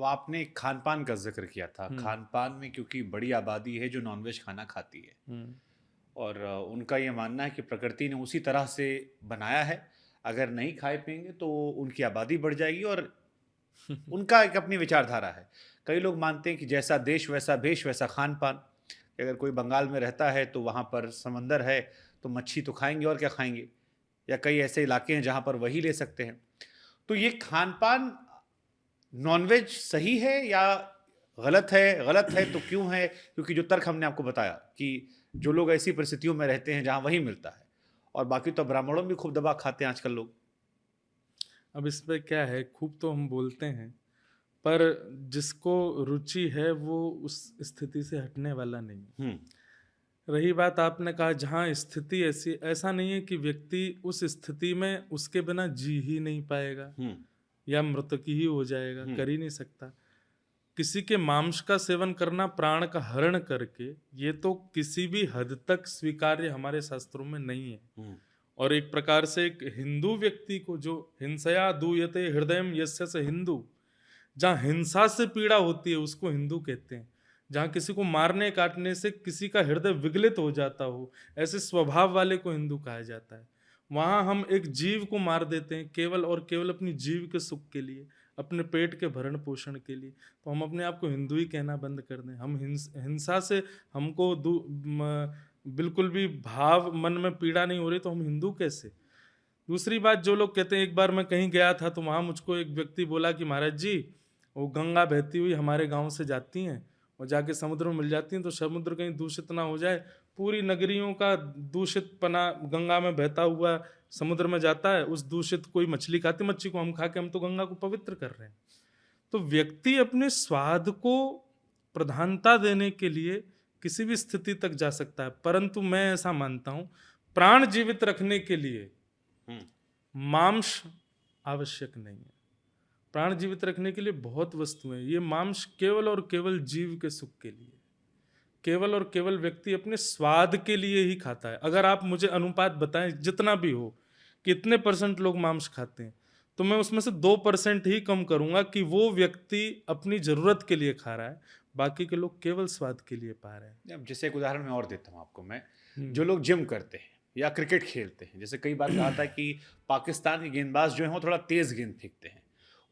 अब आपने खान पान का जिक्र किया था। हम्म। खान पान में क्योंकि बड़ी आबादी है जो नॉनवेज खाना खाती है, हम्म। और उनका ये मानना है कि प्रकृति ने उसी तरह से बनाया है, अगर नहीं खाए पिएंगे तो उनकी आबादी बढ़ जाएगी। और उनका एक अपनी विचारधारा है। कई लोग मानते हैं कि जैसा देश वैसा भेष वैसा खान पान। अगर कोई बंगाल में रहता है तो वहाँ पर समंदर है, तो मच्छी तो खाएंगे, और क्या खाएंगे। या कई ऐसे इलाके हैं जहाँ पर वही ले सकते हैं। तो ये खान पान नॉनवेज सही है या गलत है? गलत है तो क्यों है? क्योंकि जो तर्क हमने आपको बताया कि जो लोग ऐसी परिस्थितियों में रहते हैं जहाँ वही मिलता है, और बाकी तो ब्राह्मणों में भी खूब दबा खाते हैं आजकल लोग। अब इस पे क्या है, खूब तो हम बोलते हैं, पर जिसको रुचि है वो उस स्थिति से हटने वाला नहीं है। हम्म। रही बात आपने कहा जहाँ स्थिति ऐसी, ऐसा नहीं है कि व्यक्ति उस स्थिति में उसके बिना जी ही नहीं पाएगा हम्म। या मृतक ही हो जाएगा, हम्म। कर ही नहीं सकता। किसी के मांस का सेवन करना प्राण का हरण करके, ये तो किसी भी हद तक स्वीकार्य हमारे शास्त्रों में नहीं है। हम्म। और एक प्रकार से एक हिंदू व्यक्ति को जो हिंसया दूयते हृदयम यस्य स हिंदू, जहाँ हिंसा से पीड़ा होती है उसको हिंदू कहते हैं। जहाँ किसी को मारने काटने से किसी का हृदय विगलित हो जाता हो, ऐसे स्वभाव वाले को हिंदू कहा जाता है। वहाँ हम एक जीव को मार देते हैं केवल और केवल अपनी जीव के सुख के लिए, अपने पेट के भरण पोषण के लिए। तो हम अपने आप को हिंदू ही कहना बंद कर दें। हम हिंसा से हमको बिल्कुल भी भाव मन में पीड़ा नहीं हो रही, तो हम हिंदू कैसे? दूसरी बात, जो लोग कहते हैं, एक बार मैं कहीं गया था तो वहाँ मुझको एक व्यक्ति बोला कि महाराज जी, वो गंगा बहती हुई हमारे गांव से जाती हैं और जाके समुद्र में मिल जाती हैं, तो समुद्र कहीं दूषित ना हो जाए। पूरी नगरियों का दूषित पना गंगा में बहता हुआ समुद्र में जाता है, उस दूषित कोई मछली खाती, मच्छी को हम खा के हम तो गंगा को पवित्र कर रहे हैं। तो व्यक्ति अपने स्वाद को प्रधानता देने के लिए किसी भी स्थिति तक जा सकता है, परंतु मैं ऐसा मानता हूं, प्राण जीवित रखने के लिए हम्म। मांस आवश्यक नहीं है। प्राण जीवित रखने के लिए बहुत वस्तुएं, ये मांस केवल और केवल जीव के सुख के लिए, केवल और केवल व्यक्ति अपने स्वाद के लिए ही खाता है। अगर आप मुझे अनुपात बताएं जितना भी हो, कितने परसेंट लोग मांस खाते हैं, तो मैं उसमें से 2% ही कम करूंगा कि वो व्यक्ति अपनी जरूरत के लिए खा रहा है, बाकी के लोग केवल स्वाद के लिए पा रहे हैं। अब जैसे एक उदाहरण मैं और देता हूँ आपको। मैं हम्म। जो लोग जिम करते हैं या क्रिकेट खेलते हैं, जैसे कई बार कहा था कि पाकिस्तान के गेंदबाज जो हैं वो थोड़ा तेज गेंद फेंकते हैं।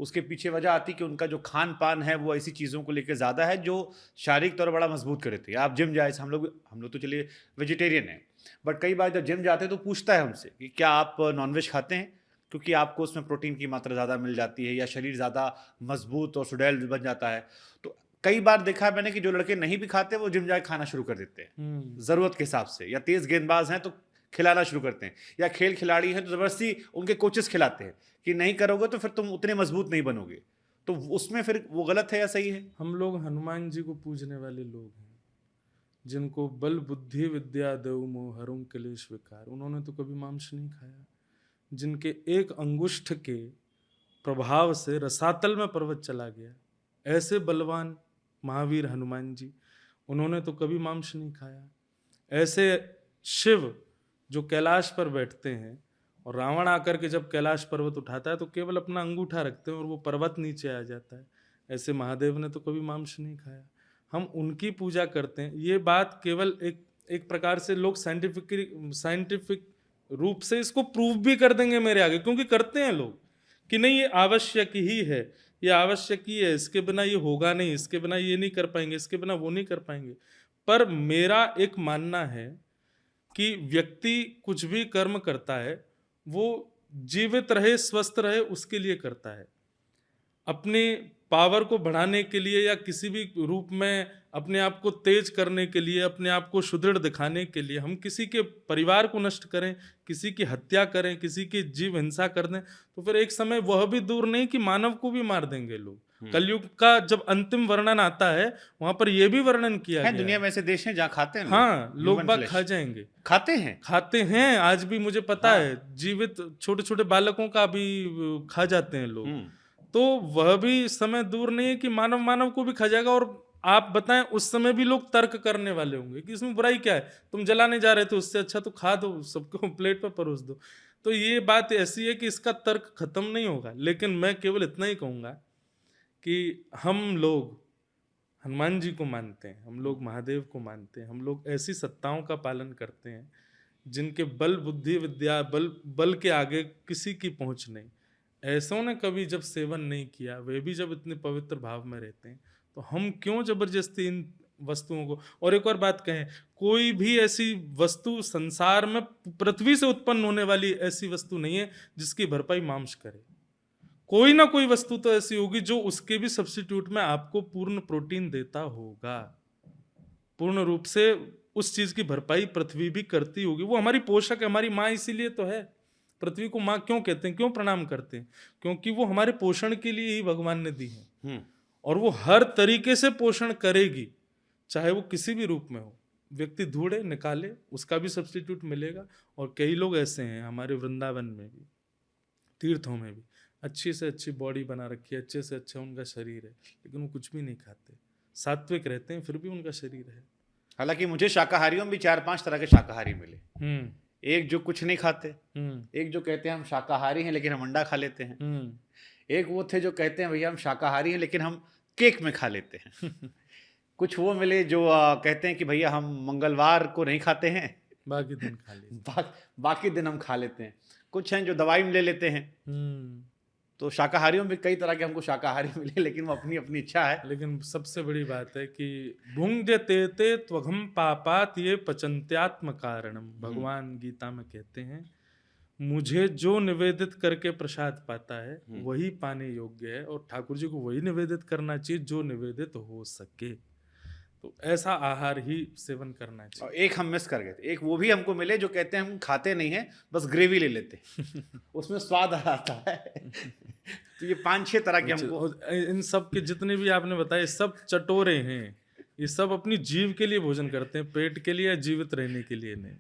उसके पीछे वजह आती कि उनका जो खान पान है वो ऐसी चीज़ों को लेकर ज़्यादा है जो शारीरिक तौर पर बड़ा मजबूत कर देती है। आप जिम जाए, हम लोग तो चलिए वेजिटेरियन हैं, बट कई बार जब जिम जाते हैं तो पूछता है हमसे कि क्या आप नॉनवेज खाते हैं, क्योंकि आपको उसमें प्रोटीन की मात्रा ज़्यादा मिल जाती है या शरीर ज़्यादा मजबूत और सुडैल बन जाता है। तो कई बार देखा है मैंने कि जो लड़के नहीं भी खाते वो जिम जाके खाना शुरू कर देते हैं हम्म। ज़रूरत के हिसाब से, या तेज़ गेंदबाज हैं तो खिलाना शुरू करते हैं, या खेल खिलाड़ी हैं तो ज़बरदस्ती उनके कोचेस खिलाते हैं कि नहीं करोगे तो फिर तुम उतने मजबूत नहीं बनोगे। तो उसमें फिर वो गलत है या सही है? हम लोग हनुमान जी को पूजने वाले लोग हैं, जिनको बल बुद्धि विद्या दऊ मोह हरुं कलेश विकार, उन्होंने तो कभी मांस नहीं खाया। जिनके एक अंगुष्ठ के प्रभाव से रसातल में पर्वत चला गया, ऐसे बलवान महावीर हनुमान जी, उन्होंने तो कभी मांस नहीं खाया। ऐसे शिव जो कैलाश पर बैठते हैं, और रावण आकर के जब कैलाश पर्वत उठाता है तो केवल अपना अंगूठा रखते हैं और वो पर्वत नीचे आ जाता है, ऐसे महादेव ने तो कभी मांस नहीं खाया। हम उनकी पूजा करते हैं। ये बात केवल एक एक प्रकार से लोग साइंटिफिक रूप से इसको प्रूव भी कर देंगे मेरे आगे, क्योंकि करते हैं लोग कि नहीं ये आवश्यक ही है, ये आवश्यक ही है, इसके बिना ये होगा नहीं, इसके बिना ये नहीं कर पाएंगे, इसके बिना वो नहीं कर पाएंगे। पर मेरा एक मानना है कि व्यक्ति कुछ भी कर्म करता है वो जीवित रहे, स्वस्थ रहे, उसके लिए करता है। अपनी पावर को बढ़ाने के लिए या किसी भी रूप में अपने आप को तेज करने के लिए, अपने आप को सुदृढ़ दिखाने के लिए हम किसी के परिवार को नष्ट करें, किसी की हत्या करें, किसी की जीव हिंसा कर दें, तो फिर एक समय वह भी दूर नहीं कि मानव को भी मार देंगे लोग। कलयुग का जब अंतिम वर्णन आता है वहां पर यह भी वर्णन किया है गया दुनिया है। में ऐसे देश हैं जहाँ खाते हैं लोग हाँ, लोग ह्यूमन बाग फ्लेश? खा जाएंगे। खाते हैं। खाते हैं, आज भी मुझे पता है, हाँ। जीवित छोटे छोटे बालकों का भी खा जाते हैं लोग। हम्म। तो वह भी समय दूर नहीं है कि मानव मानव को भी खा जाएगा। और आप बताएं, उस समय भी लोग तर्क करने वाले होंगे कि इसमें बुराई क्या है, तुम जलाने जा रहे थे, उससे अच्छा तो खा दो, सबको प्लेट पर परोस दो। तो ये बात ऐसी है कि इसका तर्क खत्म नहीं होगा। लेकिन मैं केवल इतना ही कहूंगा कि हम लोग हनुमान जी को मानते हैं, हम लोग महादेव को मानते हैं, हम लोग ऐसी सत्ताओं का पालन करते हैं जिनके बल बुद्धि विद्या बल के आगे किसी की पहुंच नहीं। ऐसों ने कभी जब सेवन नहीं किया, वे भी जब इतने पवित्र भाव में रहते हैं, तो हम क्यों जबरदस्ती इन वस्तुओं को। और एक और बात कहें, कोई भी ऐसी वस्तु संसार में पृथ्वी से उत्पन्न होने वाली ऐसी वस्तु नहीं है जिसकी भरपाई मांस करे। कोई ना कोई वस्तु तो ऐसी होगी जो उसके भी सब्स्टिट्यूट में आपको पूर्ण प्रोटीन देता होगा। पूर्ण रूप से उस चीज की भरपाई पृथ्वी भी करती होगी। वो हमारी पोषक है, हमारी माँ, इसीलिए तो है। पृथ्वी को माँ क्यों कहते हैं, क्यों प्रणाम करते हैं? क्योंकि वो हमारे पोषण के लिए ही भगवान ने दी है, और वो हर तरीके से पोषण करेगी, चाहे वो किसी भी रूप में हो। व्यक्ति ढूंढे निकाले, उसका भी सब्स्टिट्यूट मिलेगा। और कई लोग ऐसे हैं हमारे वृंदावन में भी, तीर्थों में भी, अच्छी से अच्छी बॉडी बना रखी है, अच्छे से अच्छा उनका शरीर है, लेकिन वो कुछ भी नहीं खाते, सात्विक रहते हैं, फिर भी उनका शरीर है। हालांकि मुझे शाकाहारियों में भी 4-5 तरह के शाकाहारी मिले। एक जो कुछ नहीं खाते, एक जो कहते हैं हम शाकाहारी हैं लेकिन हम अंडा खा लेते हैं, एक वो थे जो कहते हैं भैया हम शाकाहारी हैं लेकिन हम केक में खा लेते हैं। कुछ वो मिले जो कहते हैं कि भैया हम मंगलवार को नहीं खाते हैं, बाकी दिन खा लेते बाकी दिन हम खा लेते हैं। कुछ हैं जो दवाई में ले लेते हैं। तो शाकाहारियों में कई तरह के हमको शाकाहारी मिले, लेकिन वो अपनी अपनी इच्छा है। लेकिन सबसे बड़ी बात है कि भुंजते ते त्वघम पापात ये पचंत्यात्म कारणम। भगवान गीता में कहते हैं मुझे जो निवेदित करके प्रसाद पाता है वही पाने योग्य है, और ठाकुर जी को वही निवेदित करना चाहिए जो निवेदित हो सके। तो ऐसा आहार ही सेवन करना चाहिए। और एक हम मिस कर गए थे, एक वो भी हमको मिले जो कहते हैं हम खाते नहीं हैं, बस ग्रेवी ले लेते हैं। उसमें स्वाद आता है। तो ये 5-6 तरह के हमको, इन सब के जितने भी आपने बताए सब चटोरे हैं, ये सब अपनी जीव के लिए भोजन करते हैं, पेट के लिए या जीवित रहने के लिए नहीं।